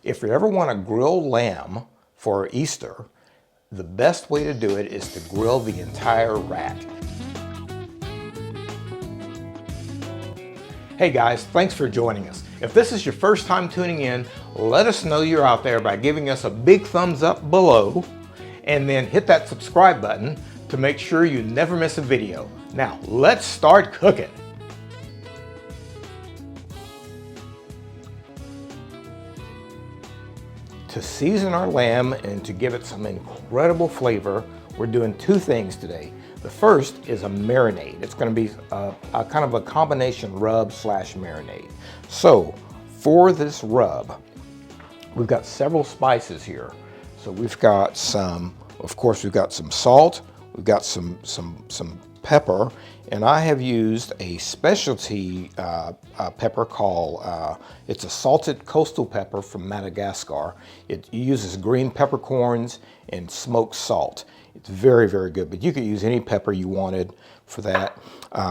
If you ever want to grill lamb for Easter, the best way to do it is to grill the entire rack. Hey guys, thanks for joining us. If this is your first time tuning in, let us know you're out there by giving us a big thumbs up below and then hit that subscribe button to make sure you never miss a video. Now, let's start cooking. To season our lamb and to give it some incredible flavor, we're doing two things today. The first is a marinade. It's going to be a kind of a combination rub slash marinade. So for this rub, we've got several spices here. So we've got some, of course, we've got some salt, we've got some pepper, and I have used a specialty pepper called, it's a salted coastal pepper from Madagascar. It uses green peppercorns and smoked salt. It's very, very good, but you could use any pepper you wanted for that.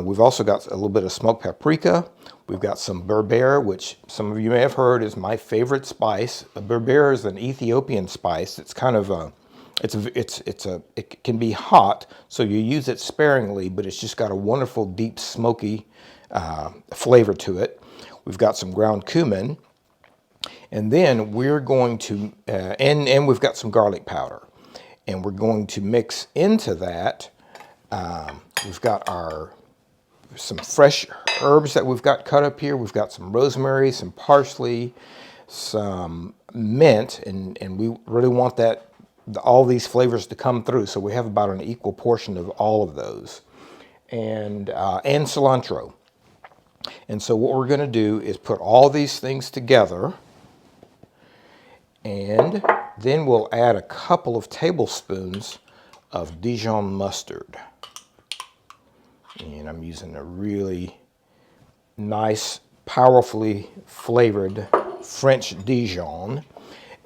We've also got a little bit of smoked paprika. We've got some Berberre, which some of you may have heard is my favorite spice. Berberre is an Ethiopian spice. It's kind of it can be hot, so you use it sparingly, but it's just got a wonderful deep smoky flavor to it. We've got some ground cumin, and then we're going to and we've got some garlic powder, and we're going to mix into that. We've got some fresh herbs that we've got cut up here. We've got some rosemary, some parsley, some mint, and we really want all these flavors to come through, so we have about an equal portion of all of those, and cilantro. And so what we're going to do is put all these things together, and then we'll add a couple of tablespoons of Dijon mustard. And I'm using a really nice, powerfully flavored French Dijon,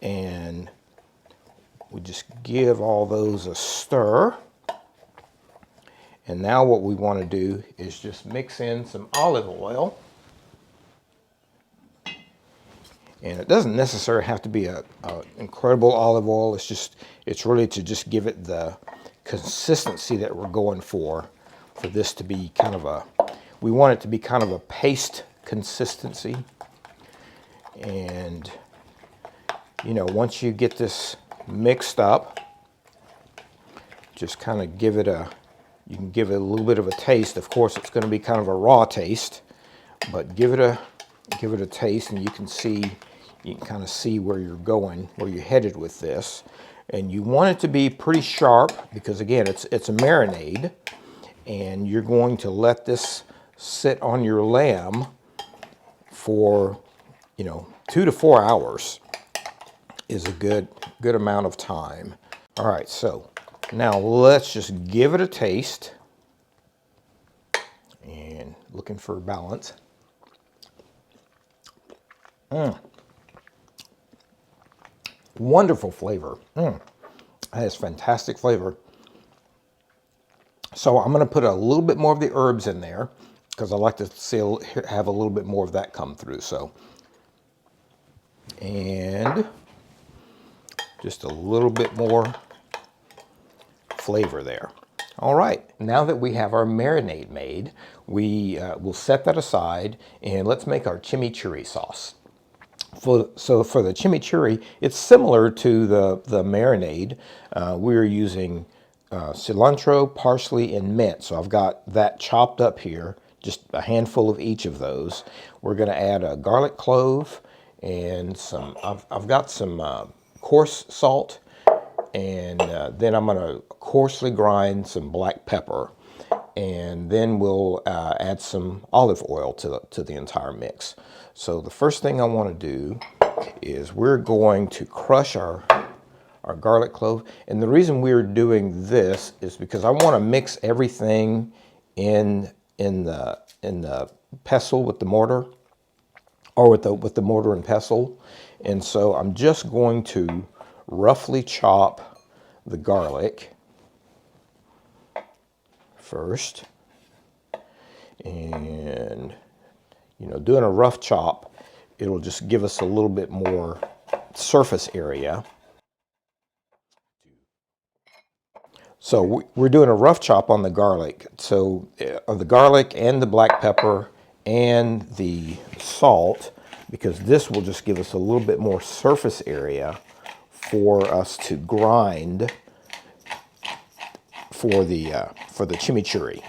and we just give all those a stir. And now what we want to do is just mix in some olive oil. And it doesn't necessarily have to be an incredible olive oil. It's really to just give it the consistency that we're going for this to be kind of we want it to be kind of a paste consistency. And, you know, once you get this mixed up, just kind of you can give it a little bit of a taste. Of course, it's going to be kind of a raw taste, but give it a taste, and you can kind of see where you're going, where you're headed with this. And you want it to be pretty sharp because, again, it's a marinade, and you're going to let this sit on your lamb for, 2 to 4 hours is a good amount of time. All right, so now let's just give it a taste, and looking for balance. Wonderful flavor. That is fantastic flavor. So I'm going to put a little bit more of the herbs in there because I like to have a little bit more of that come through. So, and just a little bit more flavor there. All right, now that we have our marinade made, we will set that aside, and let's make our chimichurri sauce. So for the chimichurri, it's similar to the marinade. We're using cilantro, parsley, and mint. So I've got that chopped up here, just a handful of each of those. We're going to add a garlic clove and I've got some coarse salt, and then I'm going to coarsely grind some black pepper, and then we'll add some olive oil to the entire mix. So the first thing I want to do is we're going to crush our garlic clove, and the reason we're doing this is because I want to mix everything in the pestle with the mortar, or with the mortar and pestle. And so I'm just going to roughly chop the garlic first, and doing a rough chop, it'll just give us a little bit more that surface area. So we're doing a rough chop on the garlic. So the garlic and the black pepper and the salt, because this will just give us a little bit more surface area for us to grind for the chimichurri.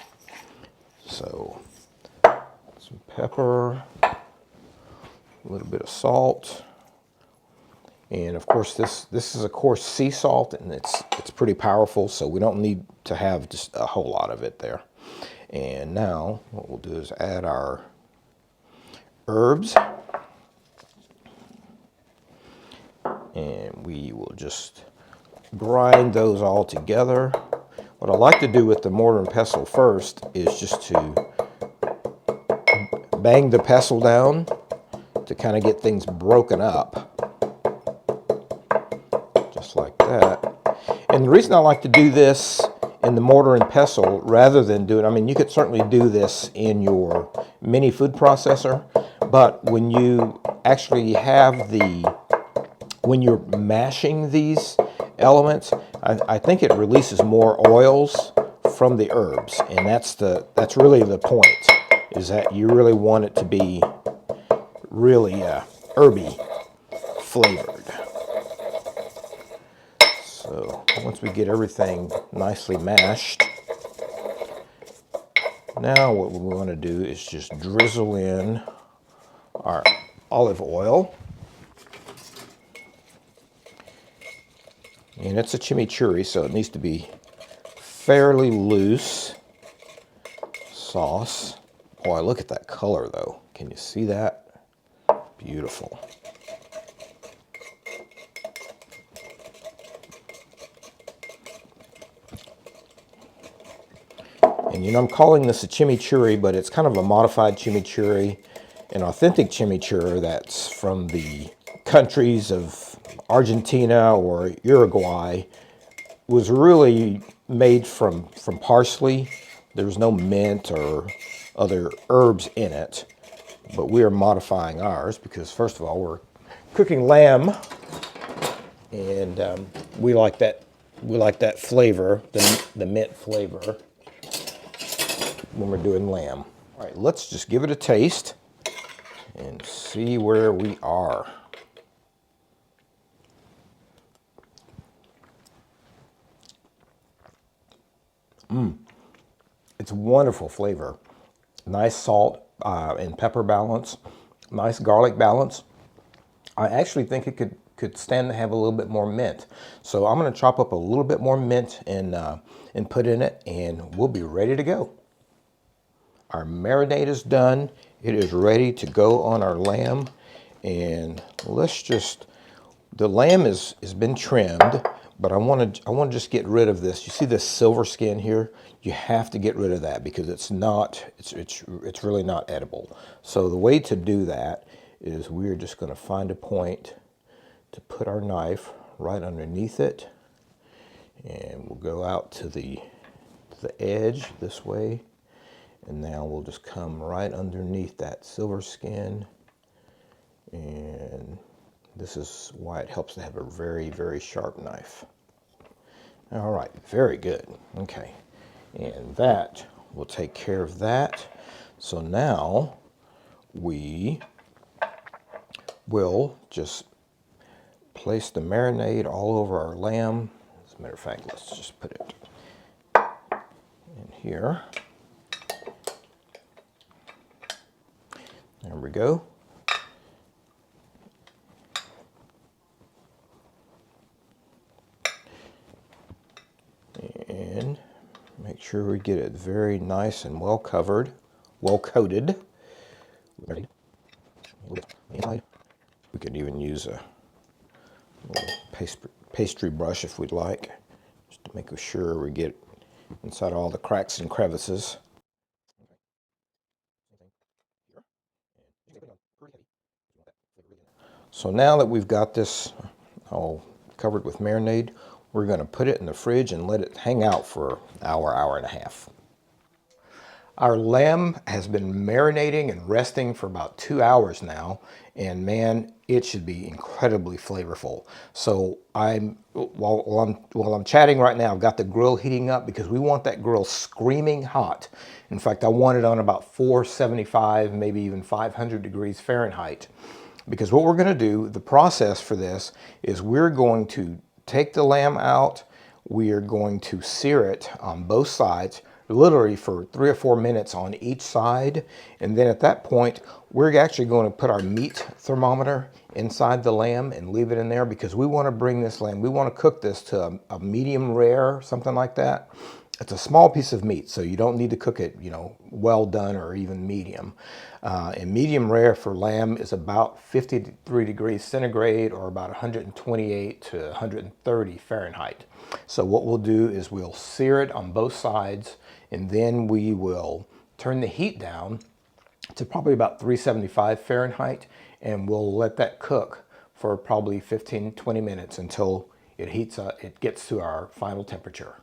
So some pepper, a little bit of salt. And of course, this is a coarse sea salt, and it's pretty powerful, so we don't need to have just a whole lot of it there. And now what we'll do is add our herbs, and we will just grind those all together. What I like to do with the mortar and pestle first is just to bang the pestle down to kind of get things broken up. Just like that. And the reason I like to do this in the mortar and pestle rather than do it, I mean, you could certainly do this in your mini food processor, but when you actually have when you're mashing these elements, I think it releases more oils from the herbs, and that's really the point, is that you really want it to be really herby flavored. So once we get everything nicely mashed, now what we want to do is just drizzle in our olive oil. And it's a chimichurri, so it needs to be fairly loose sauce. Boy, look at that color though. Can you see that? Beautiful. And you know, I'm calling this a chimichurri, but it's kind of a modified chimichurri. An authentic chimichurri that's from the countries of Argentina or Uruguay was really made from parsley. There's no mint or other herbs in it, but we are modifying ours because, first of all, we're cooking lamb, and we like that flavor, the mint flavor, when we're doing lamb. All right, let's just give it a taste and see where we are. It's wonderful flavor. Nice salt and pepper balance. Nice garlic balance. I actually think it could stand to have a little bit more mint. So I'm going to chop up a little bit more mint and put in it, and we'll be ready to go. Our marinade is done. It is ready to go on our lamb. And the lamb has been trimmed, but I want to just get rid of this. You see this silver skin here? You have to get rid of that because it's really not edible. So the way to do that is we're just going to find a point to put our knife right underneath it, and we'll go out to the edge this way, and now we'll just come right underneath that silver skin. And this is why it helps to have a very, very sharp knife. All right, very good. Okay, and that will take care of that. So now we will just place the marinade all over our lamb. As a matter of fact, let's just put it in here. There we go. And make sure we get it very nice and well covered, well coated. We could even use a little pastry brush if we'd like, just to make sure we get inside all the cracks and crevices. So now that we've got this all covered with marinade, we're going to put it in the fridge and let it hang out for an hour, hour and a half. Our lamb has been marinating and resting for about 2 hours now, and man, it should be incredibly flavorful. So while I'm chatting right now, I've got the grill heating up because we want that grill screaming hot. In fact, I want it on about 475, maybe even 500 degrees Fahrenheit. Because what we're going to do, the process for this is we're going to take the lamb out, we are going to sear it on both sides, literally for 3 or 4 minutes on each side. And then at that point, we're actually going to put our meat thermometer inside the lamb and leave it in there because we want to bring this lamb, we want to cook this to a medium rare, something like that. It's a small piece of meat, so you don't need to cook it, you know, well done or even medium. And medium rare for lamb is about 53 degrees centigrade or about 128 to 130 Fahrenheit. So what we'll do is we'll sear it on both sides, and then we will turn the heat down to probably about 375 Fahrenheit, and we'll let that cook for probably 15-20 minutes until it heats up, it gets to our final temperature.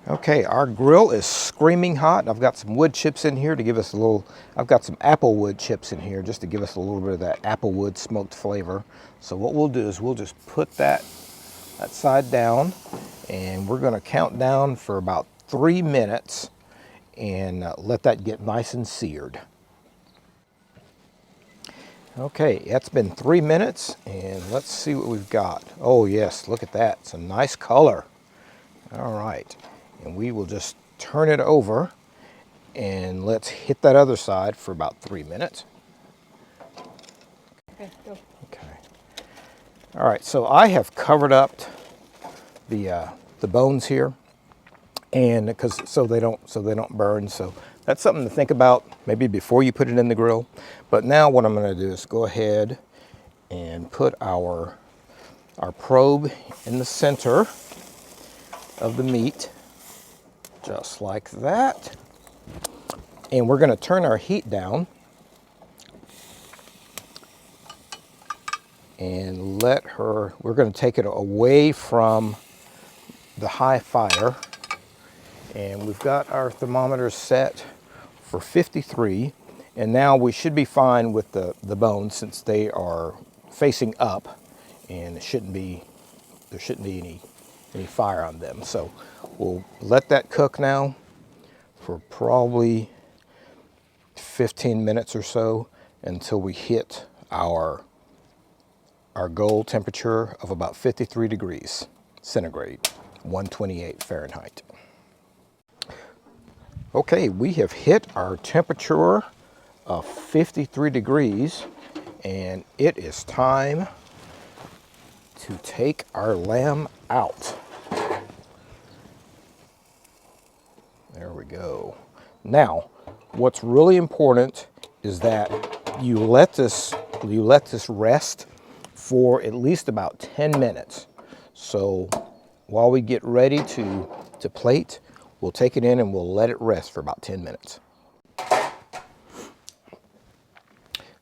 Okay, our grill is screaming hot. I've got some wood chips in here to give us a little, I've got some apple wood chips in here just to give us a little bit of that apple wood smoked flavor. So what we'll do is we'll just put that side down, and we're going to count down for about 3 minutes and let that get nice and seared. Okay, that's been 3 minutes, and let's see what we've got. Oh yes, look at that, it's a nice color. All right, and we will just turn it over and let's hit that other side for about 3 minutes. Okay, go. Okay. All right, so I have covered up the bones here, and so they don't burn. So that's something to think about maybe before you put it in the grill. But now what I'm going to do is go ahead and put our probe in the center of the meat, just like that. And we're going to turn our heat down and we're going to take it away from the high fire. And we've got our thermometer set for 53. And now we should be fine with the bones since they are facing up, and there shouldn't be any fire on them. So we'll let that cook now for probably 15 minutes or so until we hit our goal temperature of about 53 degrees centigrade, 128 Fahrenheit. Okay, we have hit our temperature of 53 degrees, and it is time to take our lamb out. There we go. Now, what's really important is that you let this rest for at least about 10 minutes. So while we get ready to plate, we'll take it in and we'll let it rest for about 10 minutes.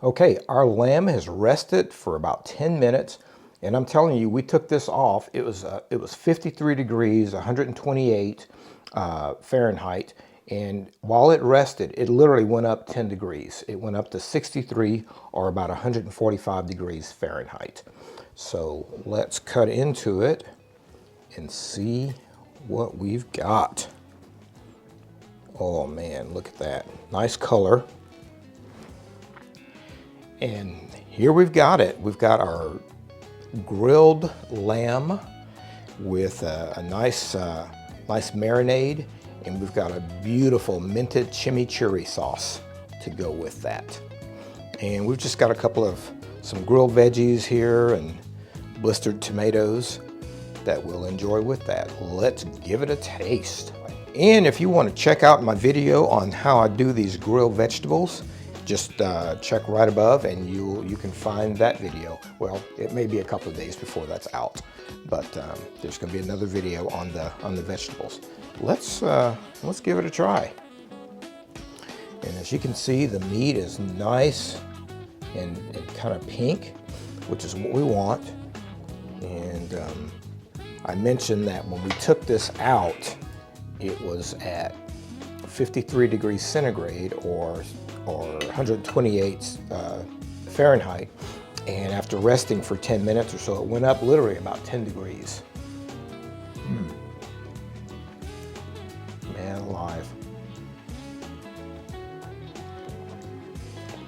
Okay, our lamb has rested for about 10 minutes, and I'm telling you, we took this off. It was 53 degrees, 128 Fahrenheit, and while it rested, it literally went up 10 degrees. It went up to 63, or about 145 degrees Fahrenheit. So let's cut into it and see what we've got. Oh man, look at that. Nice color. And here we've got it. We've got our grilled lamb with a nice marinade, and we've got a beautiful minted chimichurri sauce to go with that. And we've just got some grilled veggies here and blistered tomatoes that we'll enjoy with that. Let's give it a taste. And if you want to check out my video on how I do these grilled vegetables, just check right above and you can find that video. Well, it may be a couple of days before that's out, but there's going to be another video on the vegetables. Let's give it a try. And as you can see, the meat is nice and kind of pink, which is what we want. And I mentioned that when we took this out, it was at 53 degrees centigrade or 128 Fahrenheit. And after resting for 10 minutes or so, it went up literally about 10 degrees. Man alive.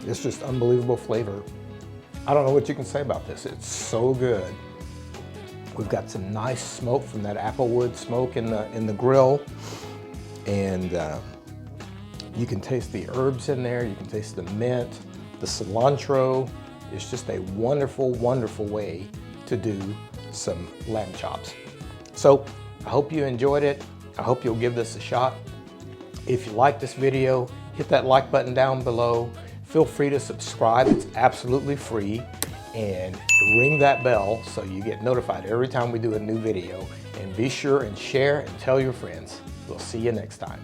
It's just unbelievable flavor. I don't know what you can say about this. It's so good. We've got some nice smoke from that applewood smoke in the grill. And you can taste the herbs in there. You can taste the mint, the cilantro. It's just a wonderful, wonderful way to do some lamb chops. So I hope you enjoyed it. I hope you'll give this a shot. If you like this video, hit that like button down below. Feel free to subscribe. It's absolutely free. And ring that bell so you get notified every time we do a new video. And be sure and share and tell your friends. We'll see you next time.